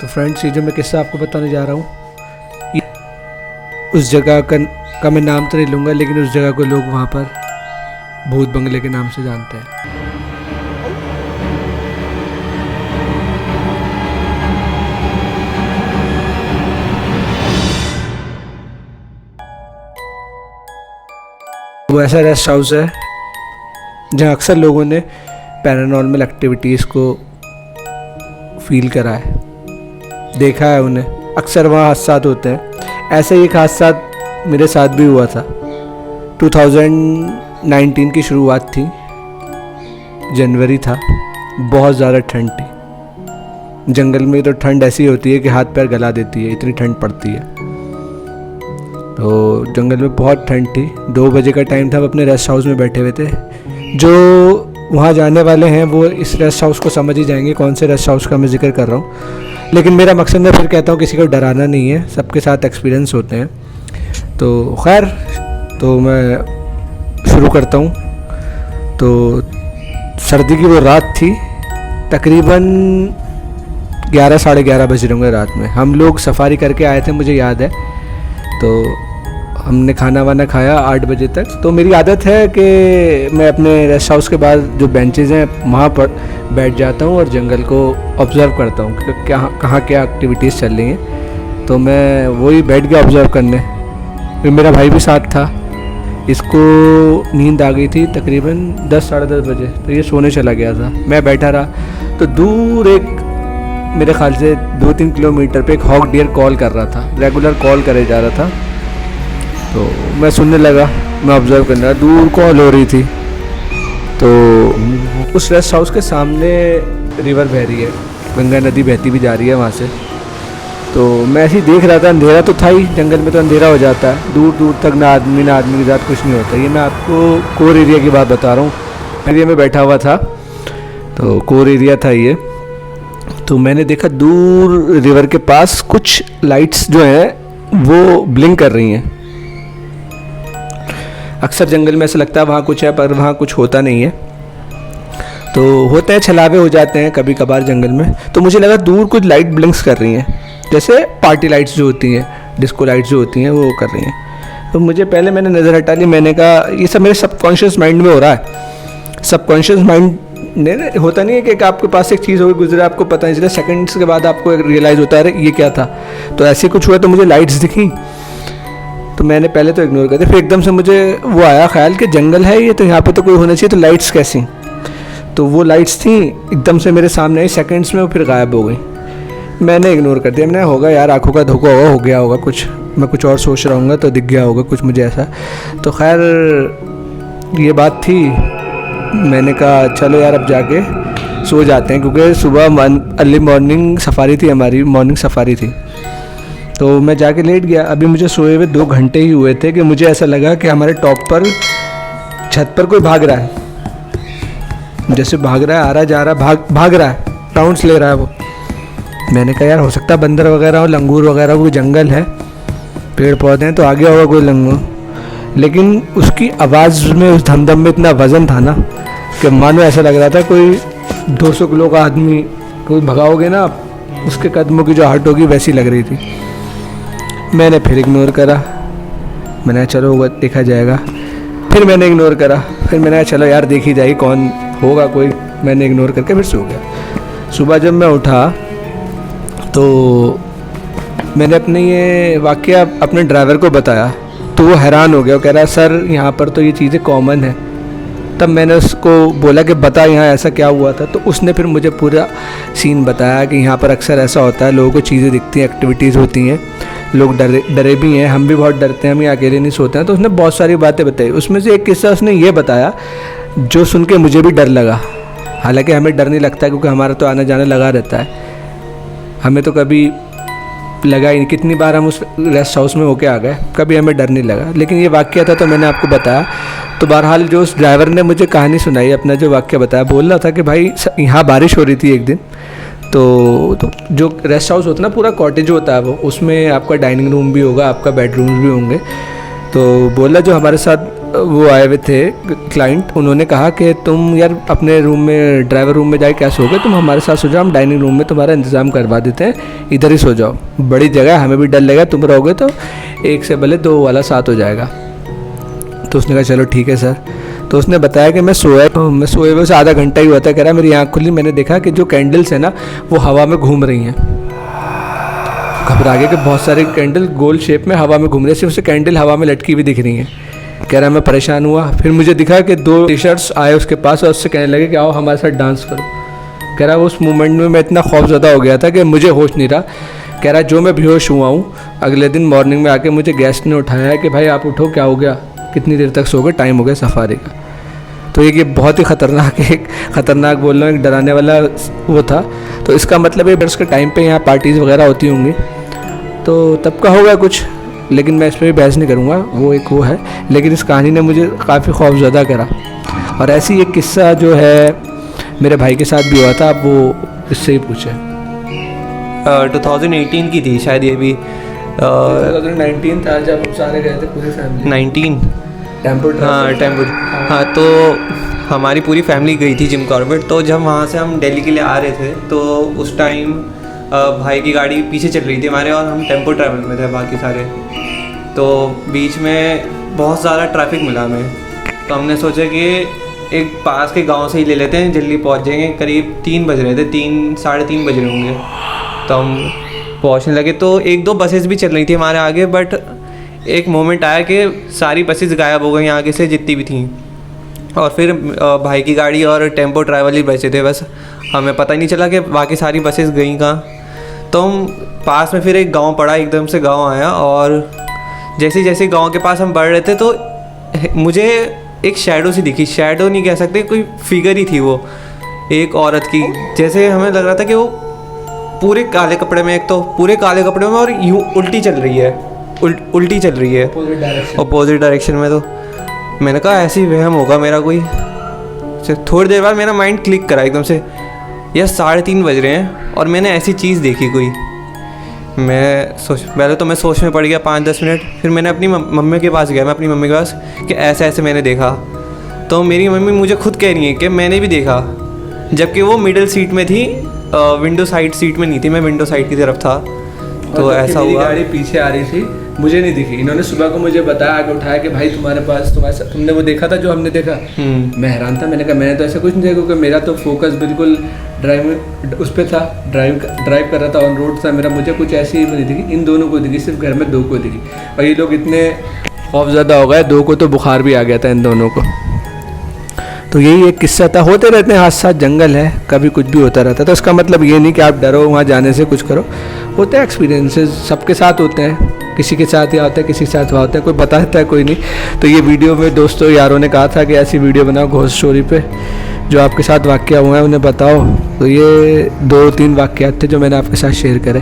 तो फ्रेंड्स, ये जो मैं किस्सा आपको बताने जा रहा हूँ, ये उस जगह का मैं नाम तो नहीं लूँगा, लेकिन उस जगह को लोग वहाँ पर भूत बंगले के नाम से जानते हैं। वो ऐसा रेस्ट हाउस है जहाँ अक्सर लोगों ने पैरानॉर्मल एक्टिविटीज़ को फील करा है, देखा है उन्हें। अक्सर वहाँ हादसा होते हैं। ऐसा ही एक हादसा मेरे साथ भी हुआ था। 2019 की शुरुआत थी, जनवरी था, बहुत ज़्यादा ठंड थी। जंगल में तो ठंड ऐसी होती है कि हाथ पैर गला देती है, इतनी ठंड पड़ती है। तो जंगल में बहुत ठंड थी। 2 बजे का टाइम था, हम अपने रेस्ट हाउस में बैठे हुए थे। जो वहाँ जाने वाले हैं वो इस रेस्ट हाउस को समझ ही जाएंगे कौन से रेस्ट हाउस का मैं जिक्र कर रहा हूँ, लेकिन मेरा मकसद मैं फिर कहता हूँ किसी को डराना नहीं है, सबके साथ एक्सपीरियंस होते हैं। तो खैर, तो मैं शुरू करता हूँ। तो सर्दी की वो रात थी, तकरीबन 11 साढ़े 11 बज रहे होंगे रात में। हम लोग सफारी करके आए थे, मुझे याद है। तो हमने खाना वाना खाया 8 बजे तक। तो मेरी आदत है कि मैं अपने रेस्ट हाउस के बाद जो बेंचेज़ हैं वहाँ पर बैठ जाता हूँ और जंगल को ऑब्ज़र्व करता हूँ कि कहाँ क्या एक्टिविटीज़ चल रही हैं। तो मैं वही बैठ गया ऑब्ज़र्व करने। फिर मेरा भाई भी साथ था, इसको नींद आ गई थी तकरीबन 10 साढ़े 10 बजे, तो ये सोने चला गया था। मैं बैठा रहा। तो दूर एक, मेरे ख्याल से 2-3 किलोमीटर पे एक हॉक डियर कॉल कर रहा था, रेगुलर कॉल करे जा रहा था। तो मैं सुनने लगा, मैं ऑब्ज़र्व करने लगा, दूर कॉल हो रही थी। तो उस रेस्ट हाउस के सामने रिवर बह रही है, गंगा नदी बहती भी जा रही है वहाँ से। तो मैं ऐसे ही देख रहा था, अंधेरा तो था ही, जंगल में तो अंधेरा हो जाता है, दूर दूर तक ना आदमी के साथ कुछ नहीं होता। ये मैं आपको कोर एरिया की बात बता रहा हूँ, एरिया में बैठा हुआ था, तो कोर एरिया था ये। तो मैंने देखा दूर रिवर के पास कुछ लाइट्स जो हैं वो ब्लिंक कर रही हैं। अक्सर जंगल में ऐसा लगता है वहाँ कुछ है, पर वहाँ कुछ होता नहीं है। तो होते हैं, छलावे हो जाते हैं कभी कभार जंगल में। तो मुझे लगा दूर कुछ लाइट ब्लिंक्स कर रही हैं, जैसे पार्टी लाइट्स जो होती हैं, डिस्को लाइट्स जो होती हैं वो कर रही हैं। तो मुझे पहले मैंने नज़र हटा ली। मैंने कहा ये सब मेरे सबकॉन्शियस माइंड में हो रहा है। सबकॉन्शियस माइंड ने होता नहीं है कि आपके पास एक चीज़ होगी, गुजरे, आपको पता नहीं चला, सेकंड्स के बाद आपको रियलाइज़ होता है ये क्या था। तो ऐसे कुछ हुआ, तो मुझे लाइट्स दिखी। तो मैंने पहले तो इग्नोर कर दिया। फिर एकदम से मुझे वो आया ख्याल कि जंगल है ये, तो यहाँ पे तो कोई होना चाहिए, तो लाइट्स कैसी। तो वो लाइट्स थी एकदम से मेरे सामने आई, सेकंड्स में वो फिर गायब हो गई। मैंने इग्नोर कर दिया। मैंने होगा यार, आंखों का धोखा हो गया होगा कुछ, मैं कुछ और सोच रहा हूँ तो दिख गया होगा कुछ मुझे ऐसा। तो खैर ये बात थी। मैंने कहा चलो यार अब जाके सो जाते हैं, क्योंकि सुबह अर्ली मॉर्निंग सफारी थी, हमारी मॉर्निंग सफारी थी। तो मैं जाके लेट गया। अभी मुझे सोए हुए 2 घंटे ही हुए थे कि मुझे ऐसा लगा कि हमारे टॉप पर, छत पर कोई भाग रहा है, जैसे भाग रहा है, आ रहा जा रहा, भाग रहा है, राउंड्स ले रहा है वो। मैंने कहा यार हो सकता है बंदर वगैरह हो, लंगूर वगैरह, कोई जंगल है, पेड़ पौधे हैं, तो आ गया होगा कोई लंगूर। लेकिन उसकी आवाज़ में, उस धमधम में इतना वज़न था ना कि मानो ऐसा लग रहा था कोई 200 किलो का आदमी, कोई भगाओगे ना आप, उसके कदमों की जो हार्ट होगी वैसी लग रही थी। मैंने फिर इग्नोर करा। मैंने चलो होगा, देखा जाएगा। फिर मैंने इग्नोर करा। फिर मैंने चलो यार देखी जाएगी, कौन होगा कोई। मैंने इग्नोर करके फिर सो गया। सुबह जब मैं उठा तो मैंने अपने ये वाक़या अपने ड्राइवर को बताया, तो वो हैरान हो गया। वो कह रहा है सर यहाँ पर तो ये चीज़ें कॉमन है। तब मैंने उसको बोला कि बता यहाँ ऐसा क्या हुआ था। तो उसने फिर मुझे पूरा सीन बताया कि यहाँ पर अक्सर ऐसा होता है, लोगों को चीज़ें दिखती हैं, एक्टिविटीज़ होती हैं, लोग डरे भी हैं, हम भी बहुत डरते हैं, हम ये अकेले नहीं सोते हैं। तो उसने बहुत सारी बातें बताई। उसमें से एक किस्सा उसने ये बताया जो सुन के मुझे भी डर लगा। हालांकि हमें डर नहीं लगता क्योंकि हमारा तो आना जाना लगा रहता है, हमें तो कभी लगा ही नहीं। कितनी बार हम उस रेस्ट हाउस में होके आ गए, कभी हमें डर नहीं लगा। लेकिन ये वाक़या था तो मैंने आपको बताया। तो बहरहाल जो उस ड्राइवर ने मुझे कहानी सुनाई, अपना जो वाक़या बताया, बोल रहा था कि भाई यहाँ बारिश हो रही थी एक दिन। तो जो रेस्ट हाउस होता है ना, पूरा कॉटेज होता है वो, उसमें आपका डाइनिंग रूम भी होगा, आपका बेडरूम भी होंगे। तो बोला जो हमारे साथ वो आए हुए थे क्लाइंट, उन्होंने कहा कि तुम यार अपने रूम में, ड्राइवर रूम में जाके क्या सोओगे, तुम हमारे साथ सो जाओ, हम डाइनिंग रूम में तुम्हारा इंतज़ाम करवा देते हैं, इधर ही सो जाओ, बड़ी जगह है, हमें भी डर लगेगा, तुम रहोगे तो एक से भले दो वाला साथ हो जाएगा। तो उसने कहा चलो ठीक है सर। तो उसने बताया कि मैं सोए हुए उसे आधा घंटा ही हुआ था। कह रहा मेरी आँख खुली, मैंने देखा कि जो कैंडल्स है ना वो हवा में घूम रही हैं। घबरा गया कि बहुत सारे कैंडल गोल शेप में हवा में घूम रहे, सिर्फ उसे कैंडल हवा में लटकी हुई दिख रही हैं। कह रहा मैं परेशान हुआ। फिर मुझे दिखा कि 2 टीचर्स आए उसके पास और उससे कहने लगे कि आओ हमारे साथ डांस करो। कह रहा उस मोमेंट में मैं इतना खौफज़दा हो गया था कि मुझे होश नहीं रहा। कह रहा जो मैं बेहोश हुआ हूँ, अगले दिन मॉर्निंग में आके मुझे गेस्ट ने उठाया कि भाई आप उठो, क्या हो गया, कितनी देर तक सो गए, टाइम हो गया सफारी का। तो ये बहुत ही ख़तरनाक बोल रहा हूँ, एक डराने वाला वो था। तो इसका मतलब ये बर्स के टाइम पे यहाँ पार्टीज़ वगैरह होती होंगी, तो तब का होगा कुछ, लेकिन मैं इस पर भी बहस नहीं करूँगा, वो एक वो है। लेकिन इस कहानी ने मुझे काफ़ी खौफज़दा करा। और ऐसी एक किस्सा जो है मेरे भाई के साथ भी हुआ था, आप वो इससे ही पूछे। 2018 की थी शायद ये भी। 2019 था जब हम सारे गए थे पूरी फैमिली। 19 टेम्पो। हाँ, तो हमारी पूरी फैमिली गई थी जिम कॉर्बेट। तो जब वहाँ से हम दिल्ली के लिए आ रहे थे तो उस टाइम भाई की गाड़ी पीछे चल रही थी हमारे, और हम टेम्पो ट्रैवल में थे बाकी सारे। तो बीच में बहुत ज़्यादा ट्रैफिक मिला हमें, तो हमने सोचा कि एक पास के गांव से ही ले लेते हैं, जल्दी पहुंच जाएंगे। करीब 3 बज रहे थे, 3 साढ़े 3 बज रहे होंगे। तो हम पहुंचने लगे तो 1-2 बसेस भी चल रही थी हमारे आगे, बट एक मोमेंट आया कि सारी बसेस गायब हो गई आगे से जितनी भी थी, और फिर भाई की गाड़ी और टेम्पो ट्रैवल ही बचे थे बस। हमें पता ही नहीं चला कि बाकी सारी बसेस गई कहाँ। तो हम पास में फिर एक गांव पड़ा, एकदम से गांव आया, और जैसे जैसे गांव के पास हम बढ़ रहे थे तो मुझे एक शैडो सी दिखी। शैडो नहीं कह सकते, कोई फिगर ही थी वो, एक औरत की। जैसे हमें लग रहा था कि वो पूरे काले कपड़े में, एक तो पूरे काले कपड़े में, और यूँ उल्टी चल रही है, उल्टी चल रही है अपोजिट डायरेक्शन में। तो मैंने कहा ऐसी वहम होगा मेरा कोई। थोड़ी देर बाद मेरा माइंड क्लिक करा एकदम से, यार 3:30 बज रहे हैं और मैंने ऐसी चीज़ देखी कोई। पहले तो मैं सोच में पड़ गया 5-10 मिनट। फिर मैंने अपनी मम्मी के पास गया, मैं अपनी मम्मी के पास कि ऐसे ऐसे मैंने देखा। तो मेरी मम्मी मुझे खुद कह रही है कि मैंने भी देखा, जबकि वो मिडिल सीट में थी, विंडो साइड सीट में नहीं थी, मैं विंडो साइड की तरफ था। तो ऐसा हुआ, गाड़ी पीछे आ रही थी, मुझे नहीं दिखी। इन्होंने सुबह को मुझे बताया, आगे उठाया कि भाई तुम्हारे पास तुमने वो देखा था जो हमने देखा। मैं हैरान था, मैंने कहा मैंने तो ऐसा कुछ नहीं देखा, क्योंकि मेरा तो फोकस बिल्कुल ड्राइव उस पर था, ड्राइव कर रहा था, ऑन रोड था मेरा। मुझे कुछ ऐसी नहीं दिखी, इन दोनों को दिखी, सिर्फ घर में 2 को दिखी। और ये लोग इतने खौफज़दा हो गए, 2 को तो बुखार भी आ गया था इन दोनों को। तो यही एक किस्सा था। होते रहते हैं हादसा, जंगल है, कभी कुछ भी होता रहता है। तो इसका मतलब ये नहीं कि आप डरो वहाँ जाने से, कुछ करो। होते हैं एक्सपीरियंसेस, सबके साथ होते हैं, किसी के साथ ये होता है, किसी के साथ वहाँ होता है, कोई बताता है कोई नहीं। तो ये वीडियो में दोस्तों यारों ने कहा था कि ऐसी वीडियो बनाओ घोस्ट स्टोरी पे, जो आपके साथ वाक़या हुआ है उन्हें बताओ। तो ये 2-3 वाक़यात थे जो मैंने आपके साथ शेयर करे।